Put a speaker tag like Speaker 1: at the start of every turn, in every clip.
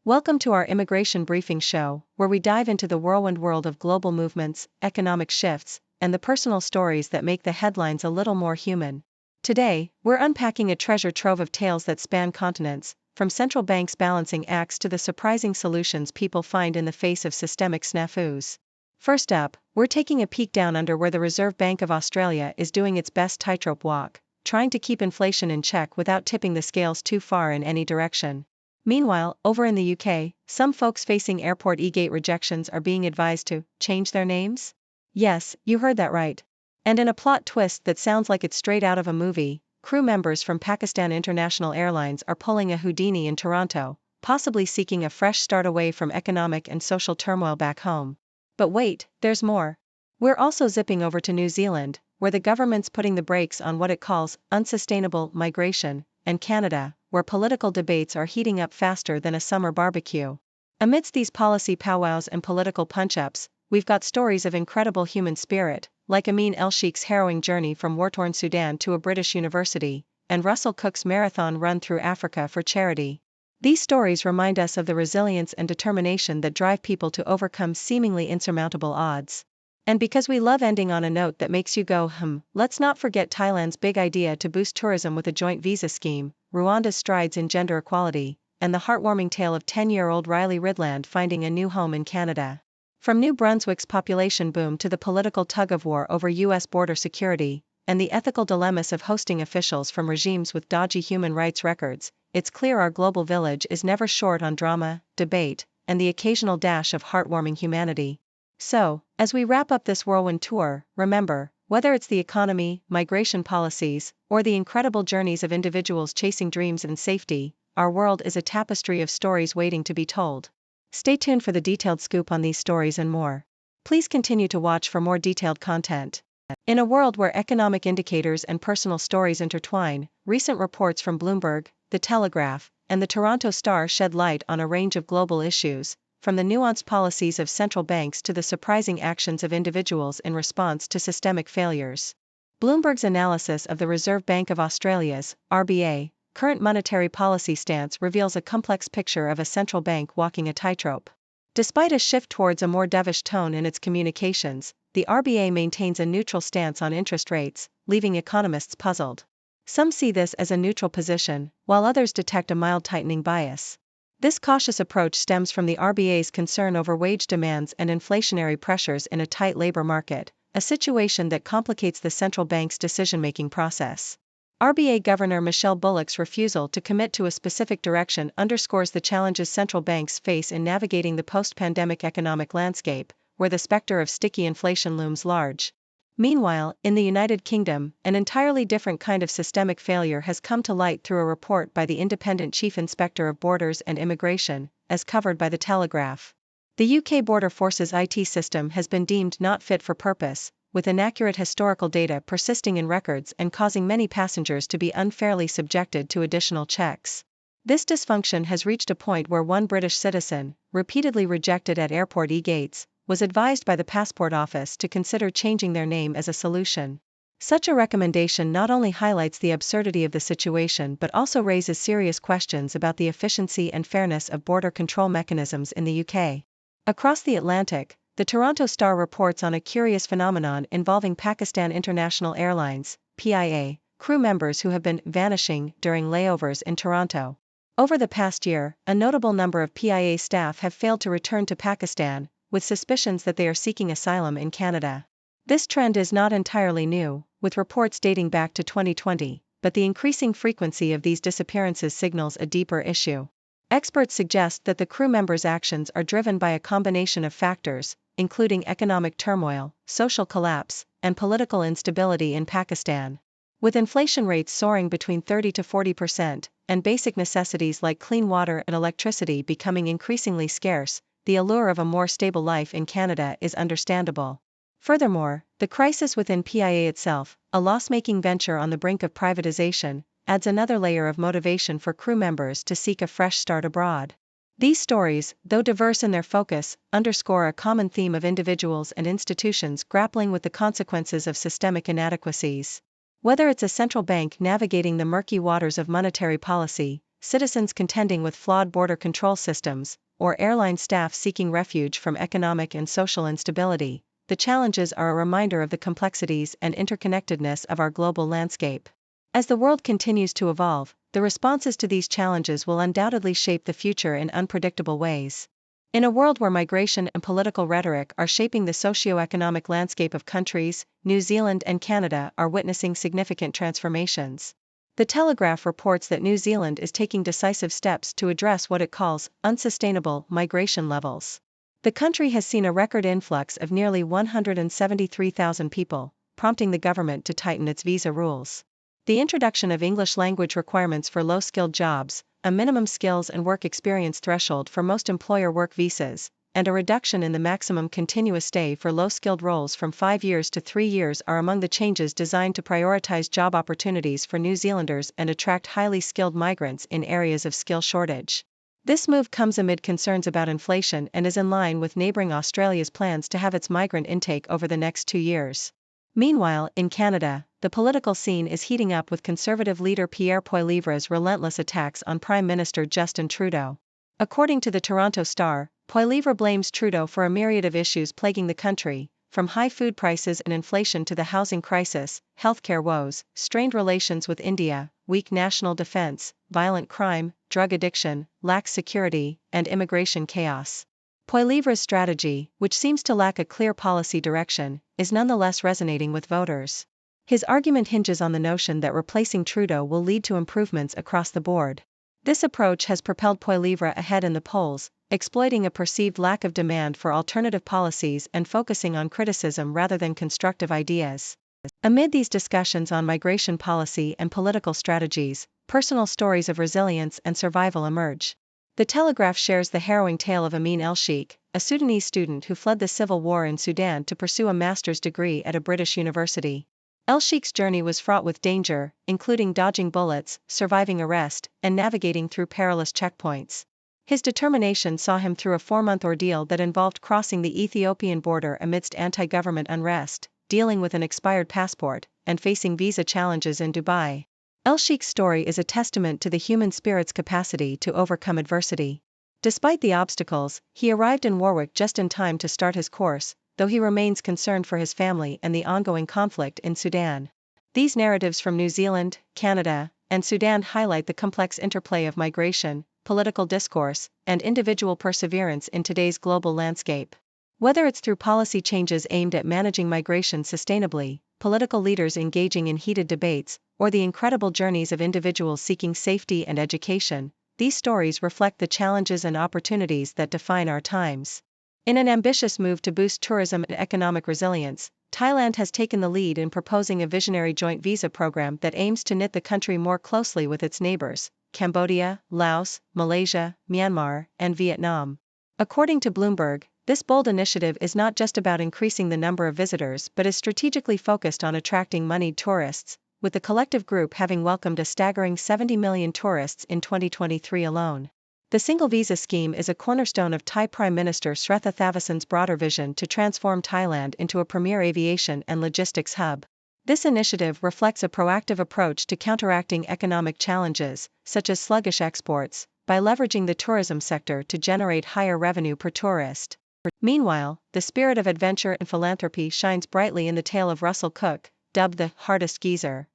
Speaker 1: Welcome to our immigration briefing show, where we dive into the whirlwind world of global movements, economic shifts, and the personal stories that make the headlines a little more human. Today, we're unpacking a treasure trove of tales that span continents, from central banks balancing acts to the surprising solutions people find in the face of systemic snafus. First up, we're taking a peek down under where the Reserve Bank of Australia is doing its best tightrope walk, trying to keep inflation in check without tipping the scales too far in any direction. Meanwhile, over in the UK, some folks facing airport e-gate rejections are being advised to change their names? Yes, you heard that right. And in a plot twist that sounds like it's straight out of a movie, crew members from Pakistan International Airlines are pulling a Houdini in Toronto, possibly seeking a fresh start away from economic and social turmoil back home. But wait, there's more. We're also zipping over to New Zealand, where the government's putting the brakes on what it calls unsustainable migration, and Canada, where political debates are heating up faster than a summer barbecue. Amidst these policy powwows and political punch-ups, we've got stories of incredible human spirit, like Amin El-Sheikh's harrowing journey from war-torn Sudan to a British university, and Russell Cook's marathon run through Africa for charity. These stories remind us of the resilience and determination that drive people to overcome seemingly insurmountable odds. And because we love ending on a note that makes you go, let's not forget Thailand's big idea to boost tourism with a joint visa scheme, Rwanda's strides in gender equality, and the heartwarming tale of 10-year-old Riley Ridland finding a new home in Canada. From New Brunswick's population boom to the political tug-of-war over U.S. border security, and the ethical dilemmas of hosting officials from regimes with dodgy human rights records, it's clear our global village is never short on drama, debate, and the occasional dash of heartwarming humanity. So, as we wrap up this whirlwind tour, remember, whether it's the economy, migration policies, or the incredible journeys of individuals chasing dreams and safety, our world is a tapestry of stories waiting to be told. Stay tuned for the detailed scoop on these stories and more. Please continue to watch for more detailed content. In a world where economic indicators and personal stories intertwine, recent reports from Bloomberg, The Telegraph, and the Toronto Star shed light on a range of global issues, from the nuanced policies of central banks to the surprising actions of individuals in response to systemic failures. Bloomberg's analysis of the Reserve Bank of Australia's, RBA, current monetary policy stance reveals a complex picture of a central bank walking a tightrope. Despite a shift towards a more dovish tone in its communications, the RBA maintains a neutral stance on interest rates, leaving economists puzzled. Some see this as a neutral position, while others detect a mild tightening bias. This cautious approach stems from the RBA's concern over wage demands and inflationary pressures in a tight labor market, a situation that complicates the central bank's decision-making process. RBA Governor Michelle Bullock's refusal to commit to a specific direction underscores the challenges central banks face in navigating the post-pandemic economic landscape, where the specter of sticky inflation looms large. Meanwhile, in the United Kingdom, an entirely different kind of systemic failure has come to light through a report by the Independent Chief Inspector of Borders and Immigration, as covered by The Telegraph. The UK Border Force's IT system has been deemed not fit for purpose, with inaccurate historical data persisting in records and causing many passengers to be unfairly subjected to additional checks. This dysfunction has reached a point where one British citizen, repeatedly rejected at airport e-gates, was advised by the Passport Office to consider changing their name as a solution. Such a recommendation not only highlights the absurdity of the situation but also raises serious questions about the efficiency and fairness of border control mechanisms in the UK. Across the Atlantic, the Toronto Star reports on a curious phenomenon involving Pakistan International Airlines, PIA, crew members who have been vanishing during layovers in Toronto. Over the past year, a notable number of PIA staff have failed to return to Pakistan, with suspicions that they are seeking asylum in Canada. This trend is not entirely new, with reports dating back to 2020, but the increasing frequency of these disappearances signals a deeper issue. Experts suggest that the crew members' actions are driven by a combination of factors, including economic turmoil, social collapse, and political instability in Pakistan. With inflation rates soaring between 30 to 40%, and basic necessities like clean water and electricity becoming increasingly scarce, the allure of a more stable life in Canada is understandable. Furthermore, the crisis within PIA itself, a loss-making venture on the brink of privatization, adds another layer of motivation for crew members to seek a fresh start abroad. These stories, though diverse in their focus, underscore a common theme of individuals and institutions grappling with the consequences of systemic inadequacies. Whether it's a central bank navigating the murky waters of monetary policy, citizens contending with flawed border control systems, or airline staff seeking refuge from economic and social instability, the challenges are a reminder of the complexities and interconnectedness of our global landscape. As the world continues to evolve, the responses to these challenges will undoubtedly shape the future in unpredictable ways. In a world where migration and political rhetoric are shaping the socio-economic landscape of countries, New Zealand and Canada are witnessing significant transformations. The Telegraph reports that New Zealand is taking decisive steps to address what it calls unsustainable migration levels. The country has seen a record influx of nearly 173,000 people, prompting the government to tighten its visa rules. The introduction of English language requirements for low-skilled jobs, a minimum skills and work experience threshold for most employer work visas, and a reduction in the maximum continuous stay for low-skilled roles from 5 years to 3 years are among the changes designed to prioritize job opportunities for New Zealanders and attract highly skilled migrants in areas of skill shortage. This move comes amid concerns about inflation and is in line with neighbouring Australia's plans to have its migrant intake over the next 2 years. Meanwhile, in Canada, the political scene is heating up with Conservative leader Pierre Poilievre's relentless attacks on Prime Minister Justin Trudeau. According to the Toronto Star, Poilievre blames Trudeau for a myriad of issues plaguing the country, from high food prices and inflation to the housing crisis, healthcare woes, strained relations with India, weak national defense, violent crime, drug addiction, lax security, and immigration chaos. Poilievre's strategy, which seems to lack a clear policy direction, is nonetheless resonating with voters. His argument hinges on the notion that replacing Trudeau will lead to improvements across the board. This approach has propelled Poilievre ahead in the polls, exploiting a perceived lack of demand for alternative policies and focusing on criticism rather than constructive ideas. Amid these discussions on migration policy and political strategies, personal stories of resilience and survival emerge. The Telegraph shares the harrowing tale of Amin El-Sheikh, a Sudanese student who fled the civil war in Sudan to pursue a master's degree at a British university. El-Sheikh's journey was fraught with danger, including dodging bullets, surviving arrest, and navigating through perilous checkpoints. His determination saw him through a 4-month ordeal that involved crossing the Ethiopian border amidst anti-government unrest, dealing with an expired passport, and facing visa challenges in Dubai. El-Sheikh's story is a testament to the human spirit's capacity to overcome adversity. Despite the obstacles, he arrived in Warwick just in time to start his course, though he remains concerned for his family and the ongoing conflict in Sudan. These narratives from New Zealand, Canada, and Sudan highlight the complex interplay of migration, political discourse, and individual perseverance in today's global landscape. Whether it's through policy changes aimed at managing migration sustainably, political leaders engaging in heated debates, or the incredible journeys of individuals seeking safety and education, these stories reflect the challenges and opportunities that define our times. In an ambitious move to boost tourism and economic resilience, Thailand has taken the lead in proposing a visionary joint visa program that aims to knit the country more closely with its neighbors, Cambodia, Laos, Malaysia, Myanmar, and Vietnam. According to Bloomberg, this bold initiative is not just about increasing the number of visitors but is strategically focused on attracting moneyed tourists, with the collective group having welcomed a staggering 70 million tourists in 2023 alone. The single visa scheme is a cornerstone of Thai Prime Minister Srettha Thavisin's broader vision to transform Thailand into a premier aviation and logistics hub. This initiative reflects a proactive approach to counteracting economic challenges, such as sluggish exports, by leveraging the tourism sector to generate higher revenue per tourist. Meanwhile, the spirit of adventure and philanthropy shines brightly in the tale of Russell Cook, dubbed the hardest geezer.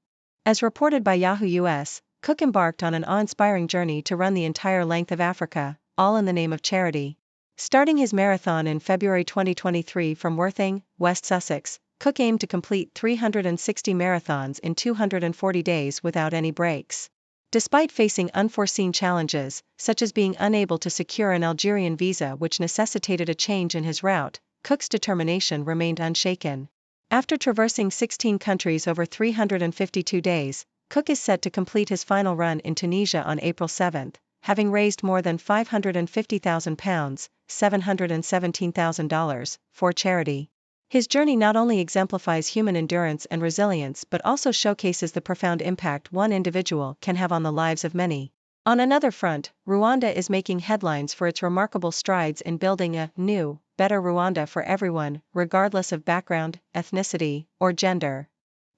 Speaker 1: As reported by Yahoo US, Cook embarked on an awe-inspiring journey to run the entire length of Africa, all in the name of charity. Starting his marathon in February 2023 from Worthing, West Sussex, Cook aimed to complete 360 marathons in 240 days without any breaks. Despite facing unforeseen challenges, such as being unable to secure an Algerian visa which necessitated a change in his route, Cook's determination remained unshaken. After traversing 16 countries over 352 days, Cook is set to complete his final run in Tunisia on April 7, having raised more than £550,000, $717,000, for charity. His journey not only exemplifies human endurance and resilience but also showcases the profound impact one individual can have on the lives of many. On another front, Rwanda is making headlines for its remarkable strides in building a new, better Rwanda for everyone, regardless of background, ethnicity, or gender.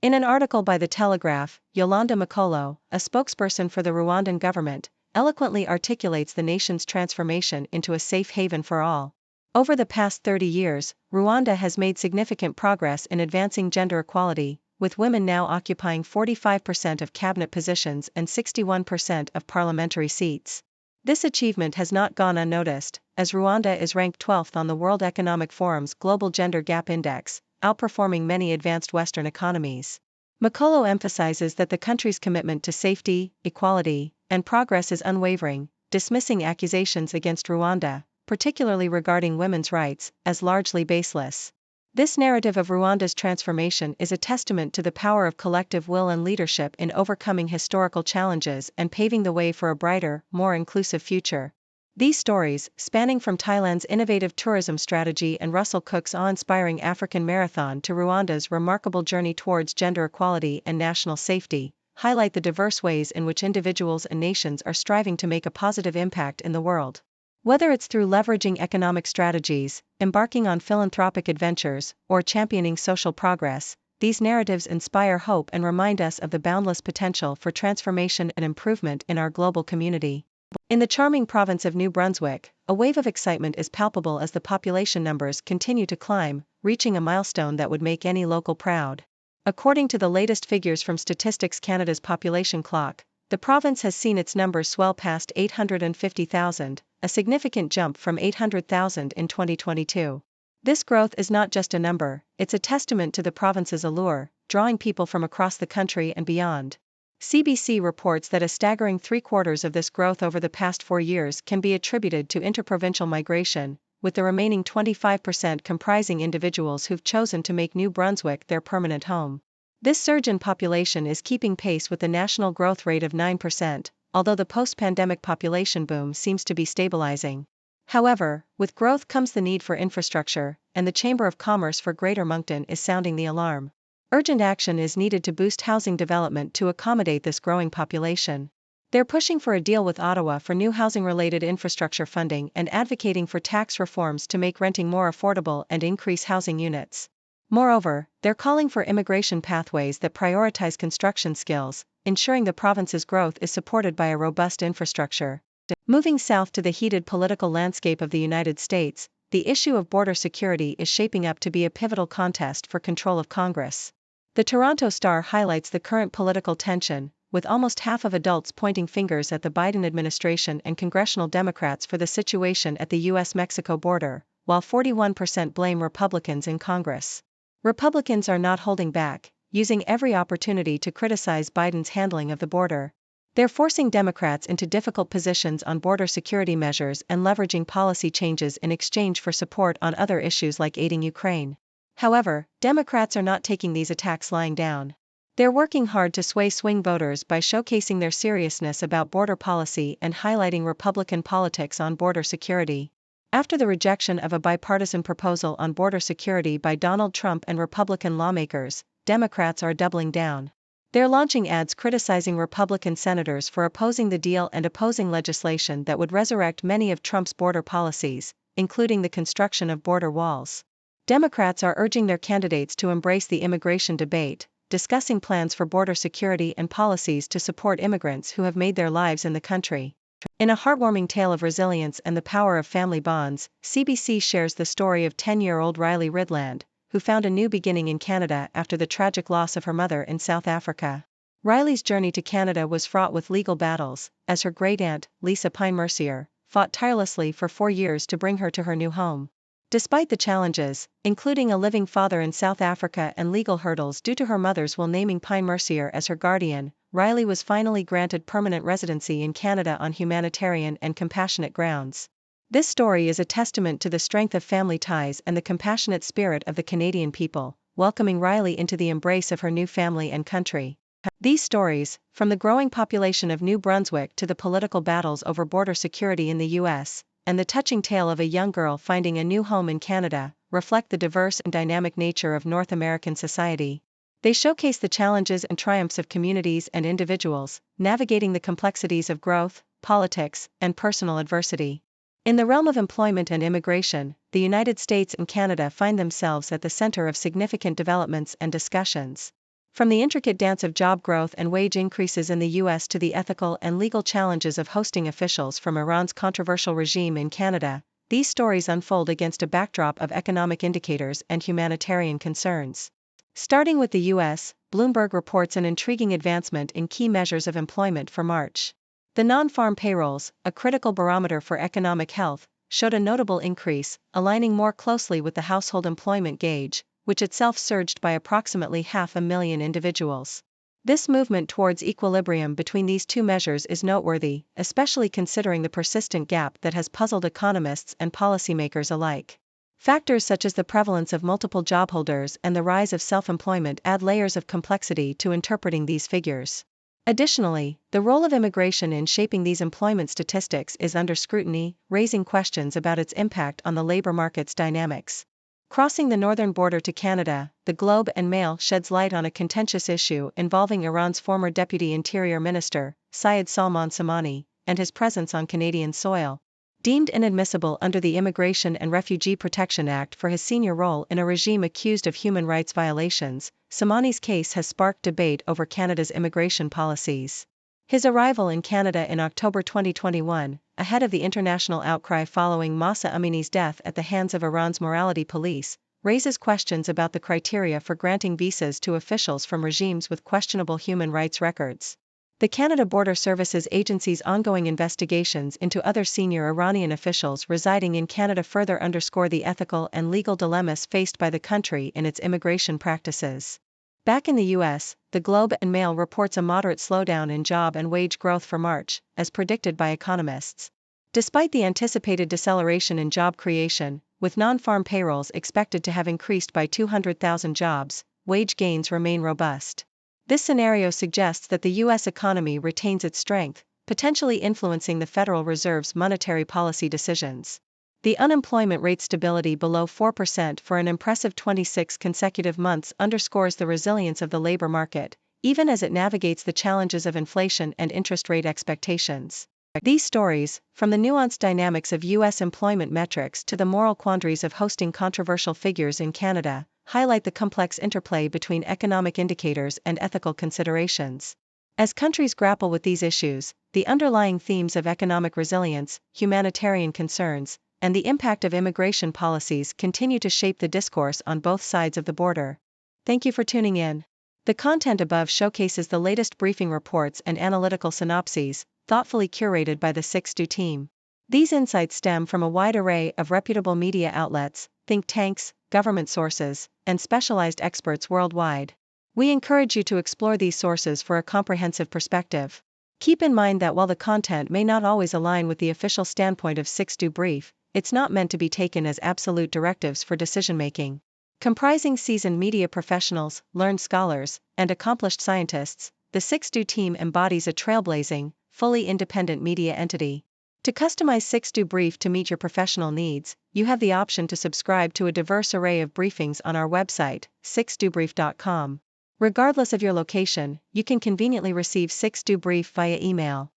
Speaker 1: In an article by The Telegraph, Yolanda Makolo, a spokesperson for the Rwandan government, eloquently articulates the nation's transformation into a safe haven for all. Over the past 30 years, Rwanda has made significant progress in advancing gender equality, with women now occupying 45% of cabinet positions and 61% of parliamentary seats. This achievement has not gone unnoticed, as Rwanda is ranked 12th on the World Economic Forum's Global Gender Gap Index, outperforming many advanced Western economies. Makolo emphasizes that the country's commitment to safety, equality, and progress is unwavering, dismissing accusations against Rwanda, particularly regarding women's rights, as largely baseless. This narrative of Rwanda's transformation is a testament to the power of collective will and leadership in overcoming historical challenges and paving the way for a brighter, more inclusive future. These stories, spanning from Thailand's innovative tourism strategy and Russell Cook's awe-inspiring African marathon to Rwanda's remarkable journey towards gender equality and national safety, highlight the diverse ways in which individuals and nations are striving to make a positive impact in the world. Whether it's through leveraging economic strategies, embarking on philanthropic adventures, or championing social progress, these narratives inspire hope and remind us of the boundless potential for transformation and improvement in our global community. In the charming province of New Brunswick, a wave of excitement is palpable as the population numbers continue to climb, reaching a milestone that would make any local proud. According to the latest figures from Statistics Canada's population clock, the province has seen its numbers swell past 850,000, a significant jump from 800,000 in 2022. This growth is not just a number, it's a testament to the province's allure, drawing people from across the country and beyond. CBC reports that a staggering 3/4 of this growth over the past 4 years can be attributed to interprovincial migration, with the remaining 25% comprising individuals who've chosen to make New Brunswick their permanent home. This surge in population is keeping pace with the national growth rate of 9%, although the post-pandemic population boom seems to be stabilizing. However, with growth comes the need for infrastructure, and the Chamber of Commerce for Greater Moncton is sounding the alarm. Urgent action is needed to boost housing development to accommodate this growing population. They're pushing for a deal with Ottawa for new housing-related infrastructure funding and advocating for tax reforms to make renting more affordable and increase housing units. Moreover, they're calling for immigration pathways that prioritize construction skills, ensuring the province's growth is supported by a robust infrastructure. Moving south to the heated political landscape of the United States, the issue of border security is shaping up to be a pivotal contest for control of Congress. The Toronto Star highlights the current political tension, with almost half of adults pointing fingers at the Biden administration and congressional Democrats for the situation at the U.S.-Mexico border, while 41% blame Republicans in Congress. Republicans are not holding back, using every opportunity to criticize Biden's handling of the border. They're forcing Democrats into difficult positions on border security measures and leveraging policy changes in exchange for support on other issues like aiding Ukraine. However, Democrats are not taking these attacks lying down. They're working hard to sway swing voters by showcasing their seriousness about border policy and highlighting Republican politics on border security. After the rejection of a bipartisan proposal on border security by Donald Trump and Republican lawmakers, Democrats are doubling down. They're launching ads criticizing Republican senators for opposing the deal and opposing legislation that would resurrect many of Trump's border policies, including the construction of border walls. Democrats are urging their candidates to embrace the immigration debate, discussing plans for border security and policies to support immigrants who have made their lives in the country. In a heartwarming tale of resilience and the power of family bonds, CBC shares the story of 10-year-old Riley Ridland, who found a new beginning in Canada after the tragic loss of her mother in South Africa. Riley's journey to Canada was fraught with legal battles, as her great-aunt, Lisa Pine Mercier, fought tirelessly for 4 years to bring her to her new home. Despite the challenges, including a living father in South Africa and legal hurdles due to her mother's will naming Pine Mercier as her guardian, Riley was finally granted permanent residency in Canada on humanitarian and compassionate grounds. This story is a testament to the strength of family ties and the compassionate spirit of the Canadian people, welcoming Riley into the embrace of her new family and country. These stories, from the growing population of New Brunswick to the political battles over border security in the U.S., and the touching tale of a young girl finding a new home in Canada, reflect the diverse and dynamic nature of North American society. They showcase the challenges and triumphs of communities and individuals, navigating the complexities of growth, politics, and personal adversity. In the realm of employment and immigration, the United States and Canada find themselves at the center of significant developments and discussions. From the intricate dance of job growth and wage increases in the US to the ethical and legal challenges of hosting officials from Iran's controversial regime in Canada, these stories unfold against a backdrop of economic indicators and humanitarian concerns. Starting with the US, Bloomberg reports an intriguing advancement in key measures of employment for March. The non-farm payrolls, a critical barometer for economic health, showed a notable increase, aligning more closely with the household employment gauge, which itself surged by approximately 500,000 individuals. This movement towards equilibrium between these two measures is noteworthy, especially considering the persistent gap that has puzzled economists and policymakers alike. Factors such as the prevalence of multiple job holders and the rise of self-employment add layers of complexity to interpreting these figures. Additionally, the role of immigration in shaping these employment statistics is under scrutiny, raising questions about its impact on the labor market's dynamics. Crossing the northern border to Canada, the Globe and Mail sheds light on a contentious issue involving Iran's former Deputy Interior Minister, Syed Salman Samani, and his presence on Canadian soil. Deemed inadmissible under the Immigration and Refugee Protection Act for his senior role in a regime accused of human rights violations, Samani's case has sparked debate over Canada's immigration policies. His arrival in Canada in October 2021, ahead of the international outcry following Mahsa Amini's death at the hands of Iran's morality police, raises questions about the criteria for granting visas to officials from regimes with questionable human rights records. The Canada Border Services Agency's ongoing investigations into other senior Iranian officials residing in Canada further underscore the ethical and legal dilemmas faced by the country in its immigration practices. Back in the US, the Globe and Mail reports a moderate slowdown in job and wage growth for March, as predicted by economists. Despite the anticipated deceleration in job creation, with non-farm payrolls expected to have increased by 200,000 jobs, wage gains remain robust. This scenario suggests that the US economy retains its strength, potentially influencing the Federal Reserve's monetary policy decisions. The unemployment rate stability below 4% for an impressive 26 consecutive months underscores the resilience of the labor market, even as it navigates the challenges of inflation and interest rate expectations. These stories, from the nuanced dynamics of US employment metrics to the moral quandaries of hosting controversial figures in Canada, highlight the complex interplay between economic indicators and ethical considerations. As countries grapple with these issues, the underlying themes of economic resilience, humanitarian concerns, and the impact of immigration policies continue to shape the discourse on both sides of the border. Thank you for tuning in. The content above showcases the latest briefing reports and analytical synopses, thoughtfully curated by the 6Do team. These insights stem from a wide array of reputable media outlets, think tanks, government sources, and specialized experts worldwide. We encourage you to explore these sources for a comprehensive perspective. Keep in mind that while the content may not always align with the official standpoint of 6Do Brief, it's not meant to be taken as absolute directives for decision-making. Comprising seasoned media professionals, learned scholars, and accomplished scientists, the 6Do team embodies a trailblazing, fully independent media entity. To customize 6Do Brief to meet your professional needs, you have the option to subscribe to a diverse array of briefings on our website, 6dobrief.com. Regardless of your location, you can conveniently receive 6Do Brief via email.